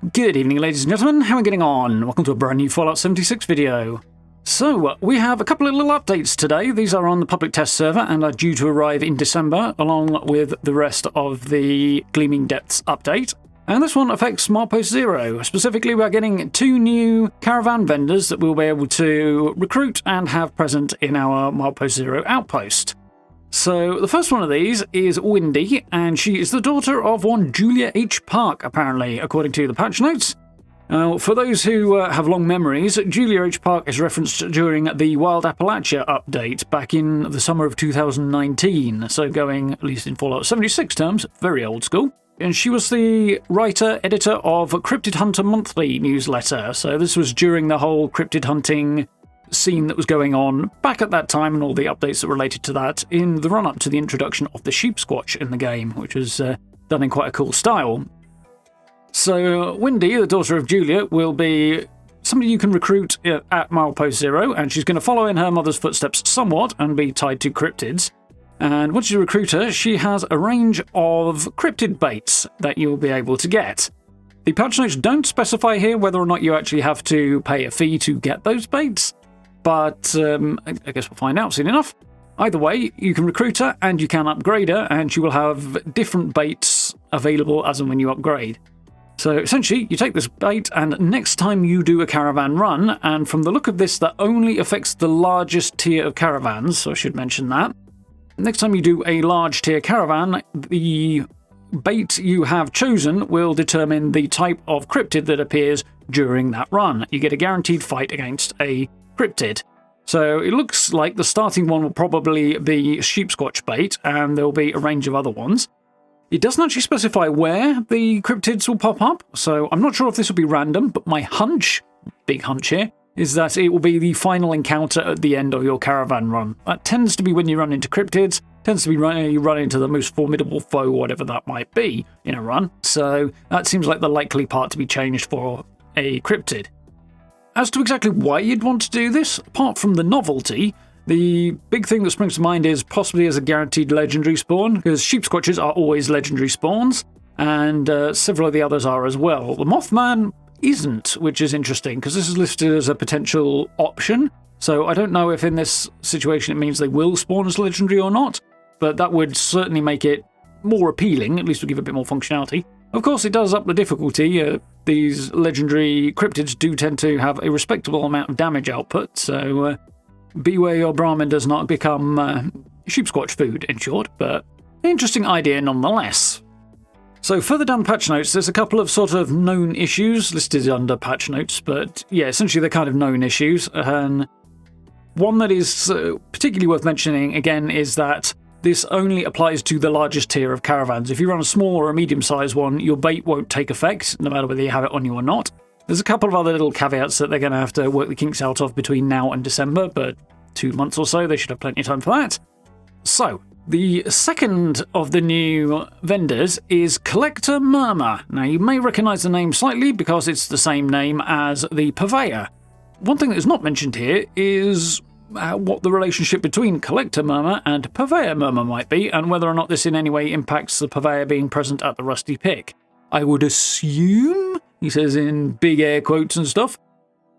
Good evening, ladies and gentlemen, how are we getting on? Welcome to a brand new Fallout 76 video. So, we have a couple of little updates today. These are on the public test server and are due to arrive in December, along with the rest of the Gleaming Depths update. And this one affects Milepost Zero. Specifically, we are getting 2 new Caravan vendors that we'll be able to recruit and have present in our Milepost Zero outpost. So, the first one of these is Wendy, and she is the daughter of one Julia H. Park, apparently, according to the patch notes. For those who have long memories, Julia H. Park is referenced during the Wild Appalachia update back in the summer of 2019, so going, at least in Fallout 76 terms, very old school. And she was the writer-editor of Cryptid Hunter Monthly newsletter, so this was during the whole cryptid hunting scene that was going on back at that time and all the updates that related to that in the run-up to the introduction of the Sheep Squatch in the game, which was done in quite a cool style. So Wendy, the daughter of Julia, will be somebody you can recruit at Milepost Zero, and she's going to follow in her mother's footsteps somewhat and be tied to cryptids. And once you recruit her, she has a range of cryptid baits that you'll be able to get. The patch notes don't specify here whether or not you actually have to pay a fee to get those baits, but I guess we'll find out soon enough. Either way, you can recruit her and you can upgrade her, and she will have different baits available as and when you upgrade. So essentially, you take this bait, and next time you do a caravan run, and from the look of this, that only affects the largest tier of caravans, so I should mention that. Next time you do a large tier caravan, the bait you have chosen will determine the type of cryptid that appears during that run. You get a guaranteed fight against a cryptid. So it looks like the starting one will probably be Sheep Squatch bait, and there'll be a range of other ones. It doesn't actually specify where the cryptids will pop up, so I'm not sure if this will be random, but my hunch, big hunch here, is that it will be the final encounter at the end of your caravan run. That tends to be when you run into cryptids, tends to be when you run into the most formidable foe, whatever that might be, in a run, so that seems like the likely part to be changed for a cryptid. As to exactly why you'd want to do this, apart from the novelty, the big thing that springs to mind is possibly as a guaranteed legendary spawn, because Sheep Squatches are always legendary spawns, and several of the others are as well. The Mothman isn't, which is interesting, because this is listed as a potential option, so I don't know if in this situation it means they will spawn as legendary or not, but that would certainly make it more appealing, at least would give it a bit more functionality. Of course, it does up the difficulty. These legendary cryptids do tend to have a respectable amount of damage output, so beware your Brahmin does not become Sheep Squatch food, in short, but an interesting idea nonetheless. So further down the patch notes, there's a couple of sort of known issues listed under patch notes, but yeah, essentially they're kind of known issues. And one that is particularly worth mentioning, again, is that this only applies to the largest tier of caravans. If you run a small or a medium-sized one, your bait won't take effect, no matter whether you have it on you or not. There's a couple of other little caveats that they're going to have to work the kinks out of between now and December, but 2 months or so, they should have plenty of time for that. So, the second of the new vendors is Collector Murmur. Now, you may recognise the name slightly because it's the same name as the Purveyor. One thing that is not mentioned here is what the relationship between Collector Murmur and Purveyor Murmur might be, and whether or not this in any way impacts the Purveyor being present at the Rusty Pick. I would assume, he says in big air quotes and stuff,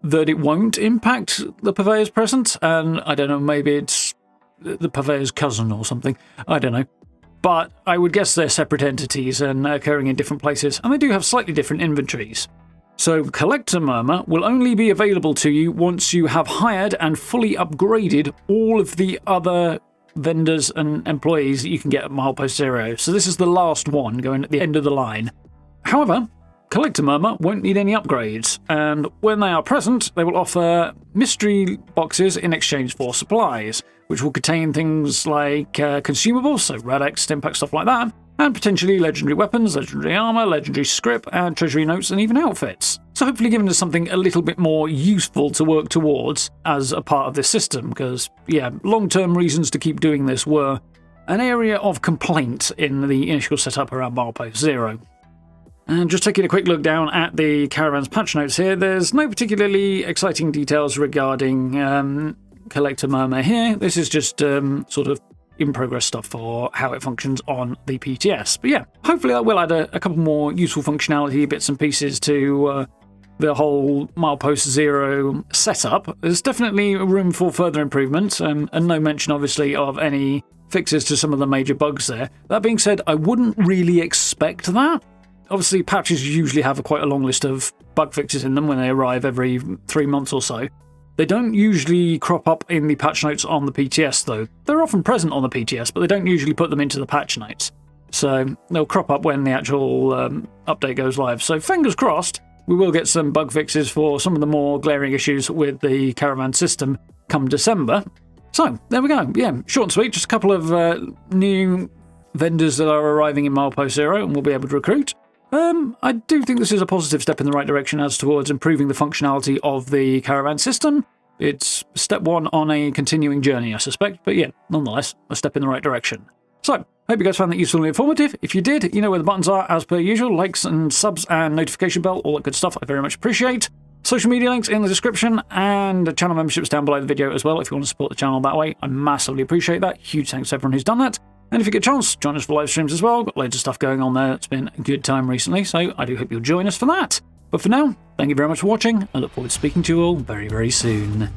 that it won't impact the Purveyor's presence, and I don't know, maybe it's the Purveyor's cousin or something, I don't know. But I would guess they're separate entities and occurring in different places, and they do have slightly different inventories. So Collector Murmur will only be available to you once you have hired and fully upgraded all of the other vendors and employees that you can get at Milepost Zero. So this is the last one going at the end of the line. However, Collector Murmur won't need any upgrades, and when they are present, they will offer mystery boxes in exchange for supplies, which will contain things like consumables, so relics, stimpaks, stuff like that, and potentially legendary weapons, legendary armor, legendary script, and treasury notes, and even outfits. So hopefully giving us something a little bit more useful to work towards as a part of this system, because, yeah, long-term reasons to keep doing this were an area of complaint in the initial setup around Milepost Zero. And just taking a quick look down at the Caravan's patch notes here, there's no particularly exciting details regarding Collector Murmur here. This is just sort of in-progress stuff for how it functions on the PTS. But yeah, hopefully that will add a couple more useful functionality bits and pieces to the whole Milepost Zero setup. There's definitely room for further improvement, and no mention, obviously, of any fixes to some of the major bugs there. That being said, I wouldn't really expect that. Obviously, patches usually have quite a long list of bug fixes in them when they arrive every 3 months or so. They don't usually crop up in the patch notes on the PTS, though. They're often present on the PTS, but they don't usually put them into the patch notes. So they'll crop up when the actual update goes live. So fingers crossed, we will get some bug fixes for some of the more glaring issues with the Caravan system come December. So there we go. Yeah, short and sweet. Just a couple of new vendors that are arriving in Milepost Zero, and we'll be able to recruit. I do think this is a positive step in the right direction as towards improving the functionality of the Caravan system. It's step one on a continuing journey, I suspect, but yeah, nonetheless, a step in the right direction. So, hope you guys found that useful and informative. If you did, you know where the buttons are as per usual, likes and subs and notification bell, all that good stuff I very much appreciate. Social media links in the description, and channel memberships down below the video as well if you want to support the channel that way. I massively appreciate that. Huge thanks to everyone who's done that. And if you get a chance, join us for live streams as well. Got loads of stuff going on there. It's been a good time recently, so I do hope you'll join us for that. But for now, thank you very much for watching. I look forward to speaking to you all very, very soon.